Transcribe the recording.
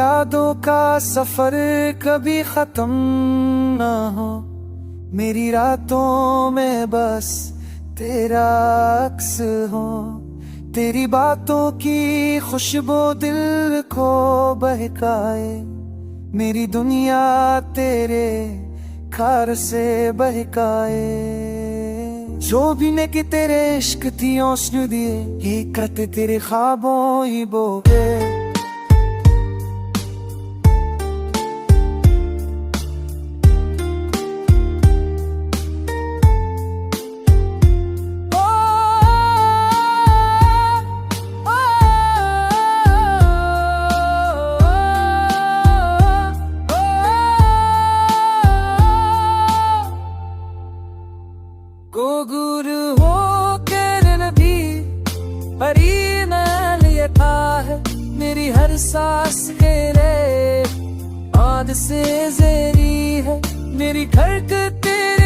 यादों का सफर कभी खत्म ना हो, मेरी रातों में बस तेरा अक्स हो। तेरी बातों की खुशबू दिल को बहकाए, मेरी दुनिया तेरे ख्याल से बहकाए। जो भी ने कि तेरे इश्क थी औसनु दिए, ये करते तेरे ख्वाबों ही बोगे। को गुरु हो कर नबी परी न लिए था है, मेरी हर सांस तेरे आद से जेरी है, मेरी धड़क तेरे